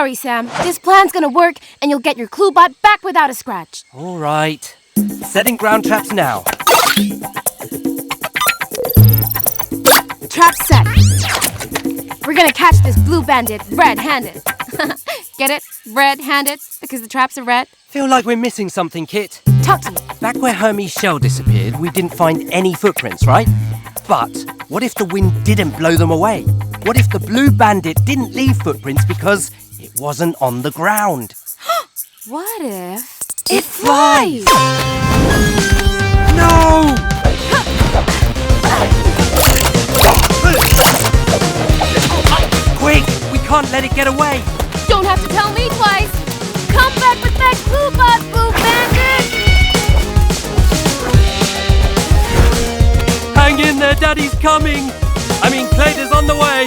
worry, Sam. This plan's gonna work, and you'll get your Cluebot back without a scratch. All right. Setting ground traps now. Trap set. We're gonna catch this blue bandit red-handed. Get it? Red-handed? Because the traps are red? Feel like we're missing something, Kit. Talk to me. Back where Hermie's shell disappeared, we didn't find any footprints, right? But what if the wind didn't blow them away? What if the blue bandit didn't leave footprints because it wasn't on the ground? What if it flies? No! Quick! We can't let it get away! Don't have to tell me twice! Come back with that Cluebot, blue bandit! Hang in there, Daddy's coming! Clayton's on the way!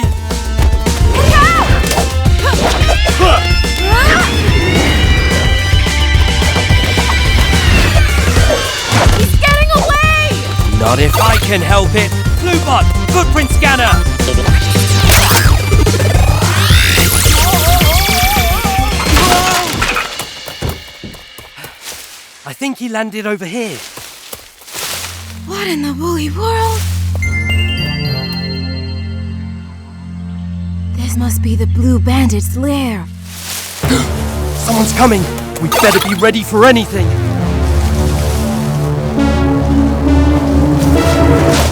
He's getting away! Not if I can help it! Cluebot, footprint scanner! I think he landed over here. What in the woolly world? This must be the blue bandit's lair. Someone's coming! We better be ready for anything!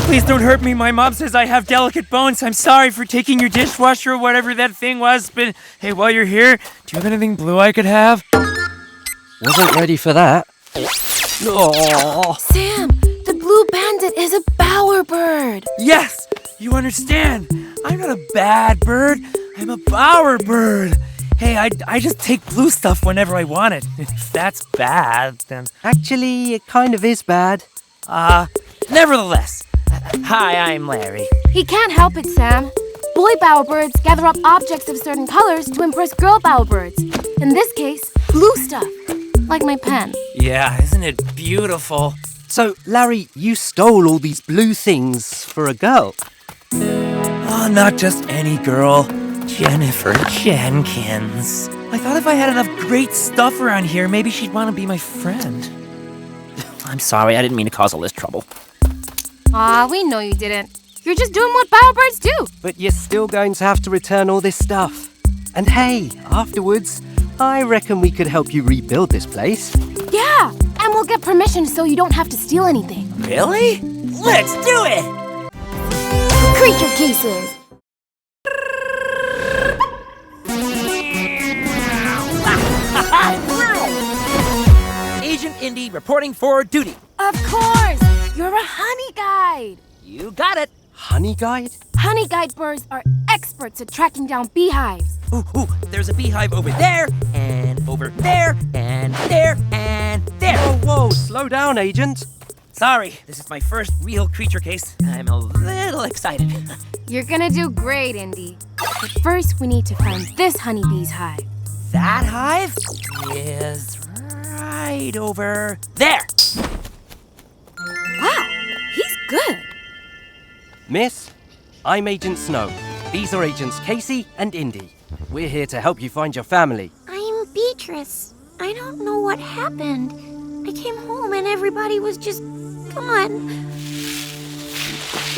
Please don't hurt me. My mom says I have delicate bones. I'm sorry for taking your dishwasher or whatever that thing was, but hey, while you're here, do you have anything blue I could have? Wasn't ready for that. Oh. Sam, the blue bandit is a bowerbird. Yes! You understand. I'm not a bad bird. I'm a bowerbird. Hey, I just take blue stuff whenever I want it. If that's bad, then... Actually, it kind of is bad. Nevertheless. Hi, I'm Larry. He can't help it, Sam. Boy bowerbirds gather up objects of certain colors to impress girl bowerbirds. In this case, blue stuff. Like my pen. Yeah, isn't it beautiful? So, Larry, you stole all these blue things for a girl? Oh, not just any girl. Jennifer Jenkins. I thought if I had enough great stuff around here, maybe she'd want to be my friend. I'm sorry, I didn't mean to cause Liz trouble. Aw, we know you didn't. You're just doing what bowerbirds do. But you're still going to have to return all this stuff. And hey, afterwards, I reckon we could help you rebuild this place. Yeah, and we'll get permission so you don't have to steal anything. Really? Let's do it! CreatureCases. Agent Indy reporting for duty. Of course! You're a honey guide! You got it. Honey guide? Honey guide birds are experts at tracking down beehives. Ooh, there's a beehive over there, and over there, and there, and there. Whoa, slow down, Agent. Sorry, this is my first real creature case. I'm a little excited. You're gonna do great, Indy. But first, we need to find this honeybee's hive. That hive is right over there. Wow, he's good. Miss, I'm Agent Snow. These are Agents Casey and Indy. We're here to help you find your family. I'm Beatrice. I don't know what happened. I came home and everybody was just gone.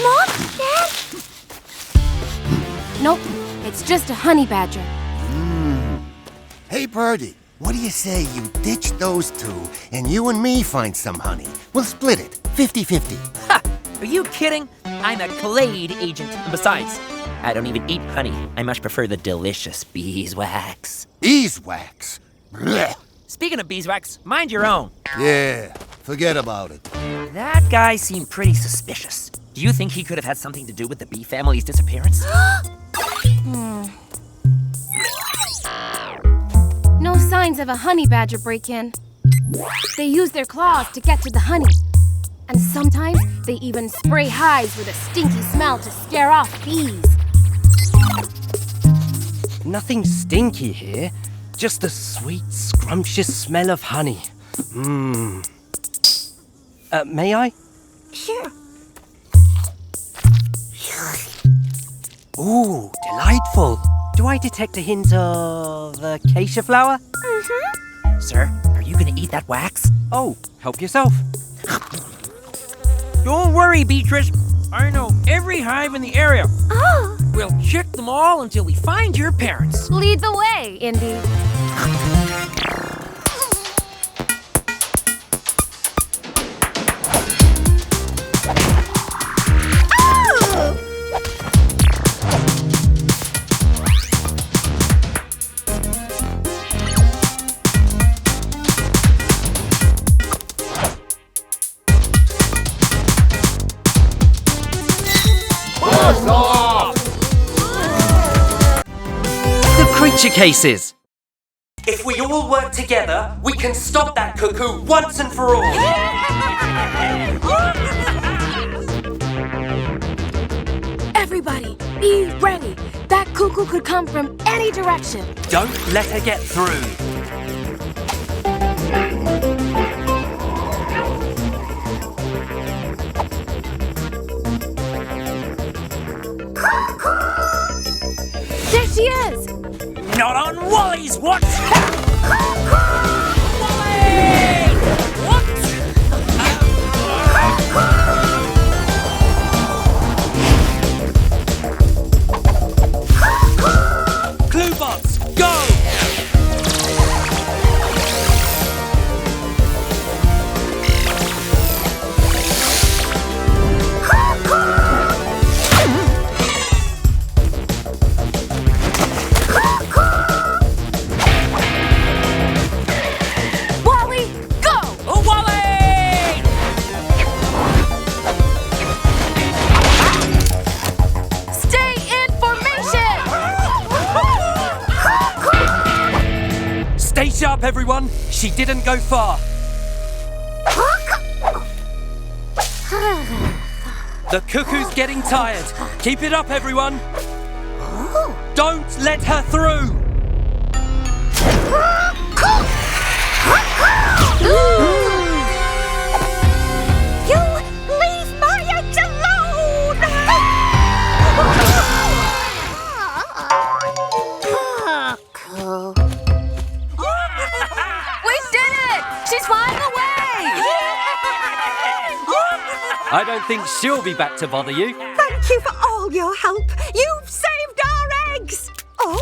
Mom? Dad? Nope, it's just a honey badger. Hey, Birdie, what do you say you ditch those two and you and me find some honey? We'll split it, 50-50. Ha! Are you kidding? I'm a Clade agent. And besides, I don't even eat honey. I much prefer the delicious beeswax. Beeswax? Blech. Speaking of beeswax, mind your own. Yeah, forget about it. That guy seemed pretty suspicious. Do you think he could have had something to do with the bee family's disappearance? No signs of a honey badger break-in. They use their claws to get to the honey. And sometimes they even spray hives with a stinky smell to scare off bees. Nothing stinky here. Just the sweet, scrumptious smell of honey. May I? Sure. Ooh, delightful. Do I detect a hint of acacia flower? Mm-hmm. Sir, are you gonna eat that wax? Oh, help yourself. Don't worry, Beatrice. I know every hive in the area. Oh. We'll check them all until we find your parents. Lead the way, Indy. CreatureCases! If we all work together, we can stop that cuckoo once and for all! Everybody, be ready. That cuckoo could come from any direction. Don't let her get through. There she is! Not on Wally's watch! Cluebots, go! Wally, go! Stay in formation! Stay sharp, everyone! She didn't go far. The cuckoo's getting tired. Keep it up, everyone! Don't let her through! You leave my eggs alone! We did it! She's flying away! I don't think she'll be back to bother you. Thank you for all your help. You've saved our eggs. Oh,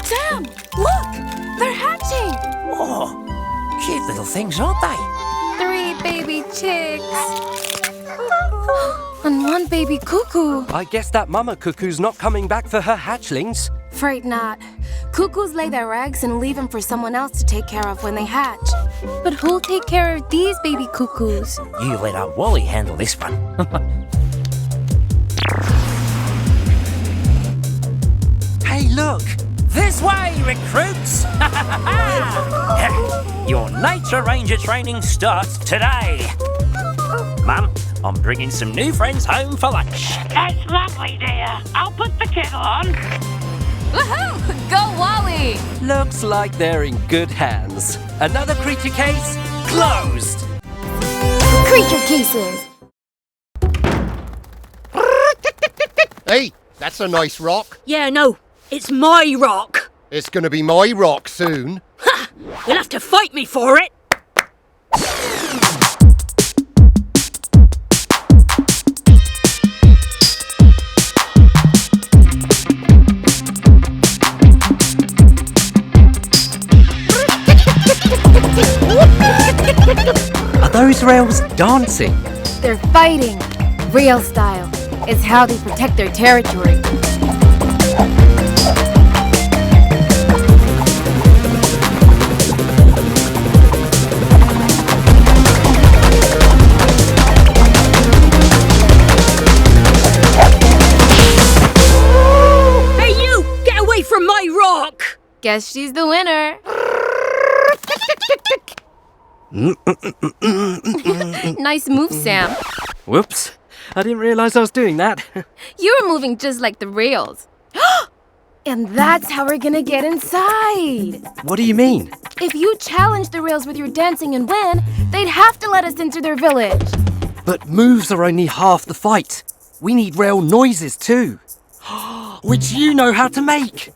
Sam, look! They're hatching! Oh, cute little things, aren't they? 3 baby chicks. And 1 baby cuckoo. I guess that mama cuckoo's not coming back for her hatchlings. Fright not. Cuckoos lay their eggs and leave them for someone else to take care of when they hatch. But who'll take care of these baby cuckoos? You let our Wally handle this one. Hey, look! This way, recruits! Your nature ranger training starts today. Mum, I'm bringing some new friends home for lunch. That's lovely, dear. I'll put the kettle on. Woohoo! Go Wally! Looks like they're in good hands. Another creature case closed! CreatureCases! Hey, that's a nice rock. yeah, no, it's my rock. It's gonna be my rock soon. You'll have to fight me for it. Are those rails dancing? They're fighting. Real style. It's how they protect their territory. Hey, you! Get away from my rock! Guess she's the winner. Nice move, Sam. Whoops. I didn't realize I was doing that. You were moving just like the rails. And that's how we're gonna get inside. What do you mean? If you challenge the rails with your dancing and win, they'd have to let us into their village. But moves are only half the fight. We need rail noises too. which you know how to make.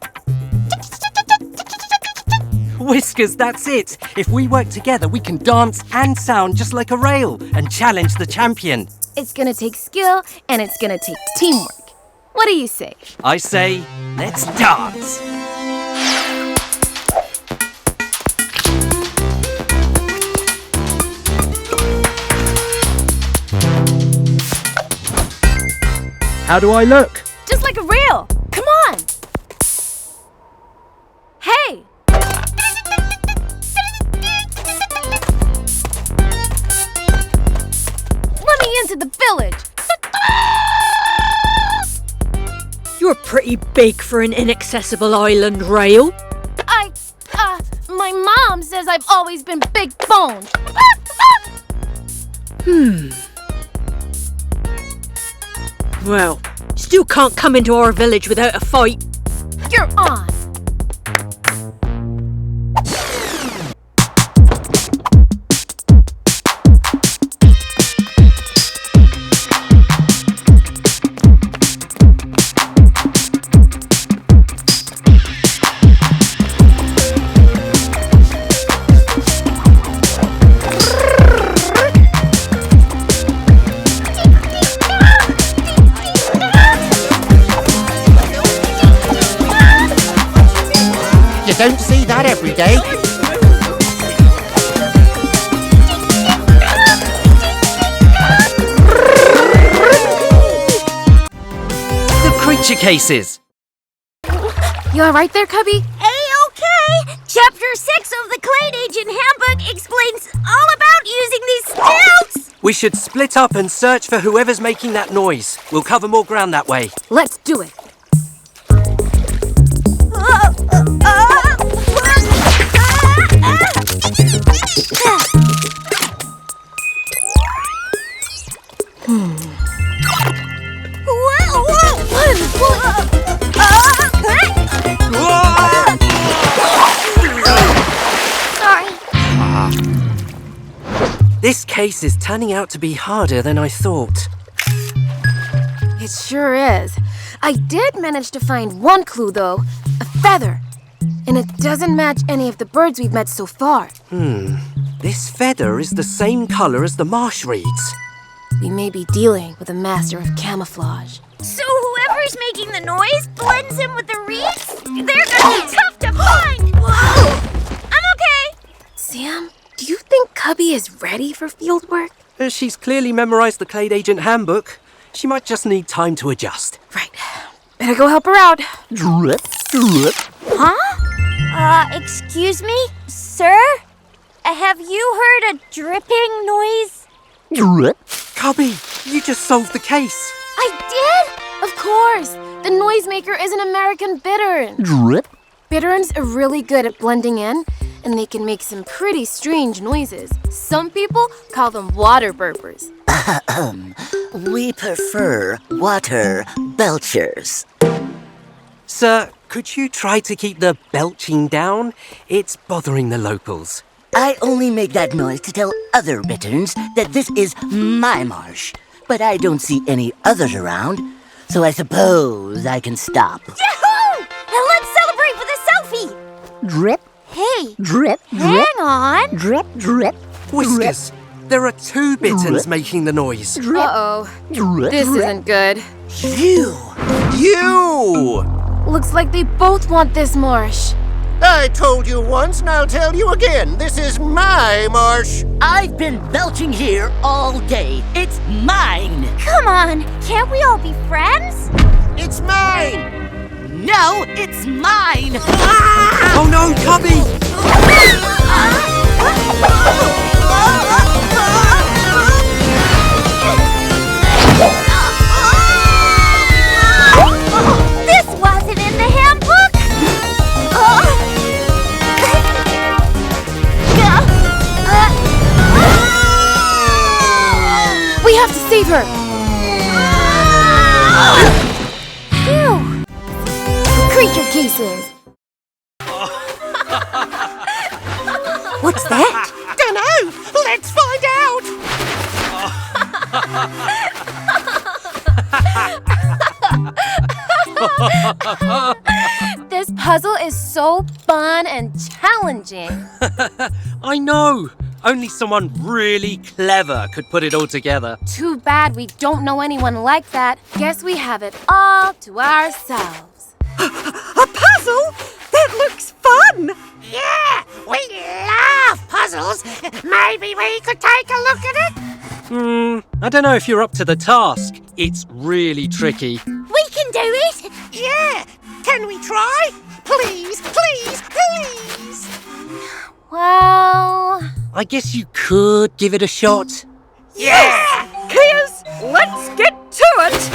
Whiskers, that's it. If we work together, we can dance and sound just like a rail and challenge the champion. It's gonna take skill and it's gonna take teamwork. What do you say? I say, let's dance. How do I look? Just like a rail. Come on. Hey. Let me into the village. You're pretty big for an inaccessible island rail. My mom says I've always been big boned. Well, still can't come into our village without a fight. You're on. You don't see that every day. The CreatureCases. You alright there, Cubby? A-okay! Chapter 6 of the Clade Agent Handbook explains all about using these stilts! We should split up and search for whoever's making that noise. We'll cover more ground that way. Let's do it. This case is turning out to be harder than I thought. It sure is. I did manage to find one clue, though. A feather. And it doesn't match any of the birds we've met so far. This feather is the same color as the marsh reeds. We may be dealing with a master of camouflage. So whoever's making the noise blends in with the reeds? They're gonna be tough to find! Whoa! I'm okay! Sam, do you think Cubby is ready for field work? She's clearly memorized the Clade Agent Handbook. She might just need time to adjust. Right. Better go help her out. Huh? Excuse me? Sir? Have you heard a dripping noise? Cubby, you just solved the case. I did? Of course. The noisemaker is an American bittern. Bitterns are really good at blending in, and they can make some pretty strange noises. Some people call them water burpers. We prefer water belchers. Sir, could you try to keep the belching down? It's bothering the locals. I only make that noise to tell other bitterns that this is my marsh. But I don't see any others around, so I suppose I can stop. Yahoo! Now let's celebrate with a selfie! Drip, Hey, drip, hang on! drip, drip, Whiskers, there are two bitterns making the noise. Uh-oh. drip. This isn't good. You! Looks like they both want this marsh. I told you once and I'll tell you again. This is my marsh. I've been belching here all day. It's mine! Come on, can't we all be friends? It's mine. No, it's mine! Oh no, Cubby! This wasn't in the handbook! We have to save her. Phew! CreatureCases. What's that? Dunno. Let's find out. This puzzle is so fun and challenging. I know. Only someone really clever could put it all together. Too bad we don't know anyone like that. Guess we have it all to ourselves. A puzzle? That looks fun! Yeah, we love puzzles. Maybe we could take a look at it? I don't know if you're up to the task. It's really tricky. We can do it! Yeah, can we try? Please, please, please. Well... I guess you could give it a shot. Yeah! Keas, let's get to it!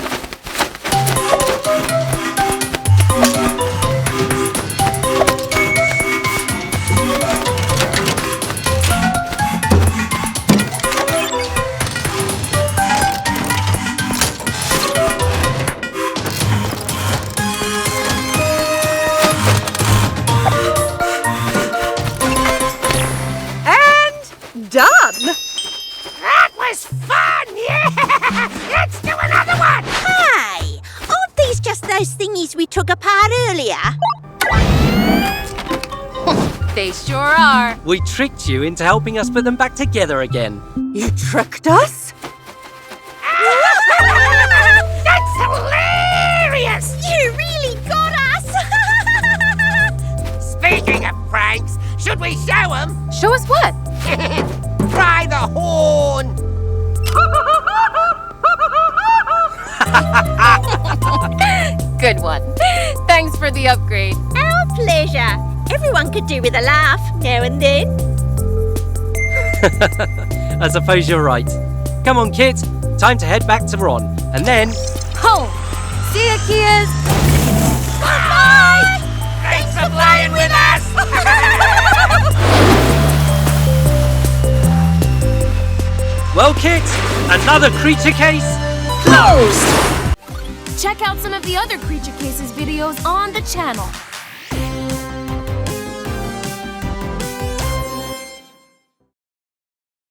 Done! That was fun! Yeah! Let's do another one! Hey! Aren't these just those thingies we took apart earlier? They sure are. We tricked you into helping us put them back together again. You tricked us? That's hilarious! You really got us! Speaking of pranks, should we show them? Show us what? Try the horn! Good one. Thanks for the upgrade. Our pleasure. Everyone could do with a laugh now and then. I suppose you're right. Come on, Kit. Time to head back to Ron. And then... Home. See ya, Keas. Bye! Thanks for playing with us! Well, Kit, another creature case closed! Check out some of the other Creature Cases videos on the channel.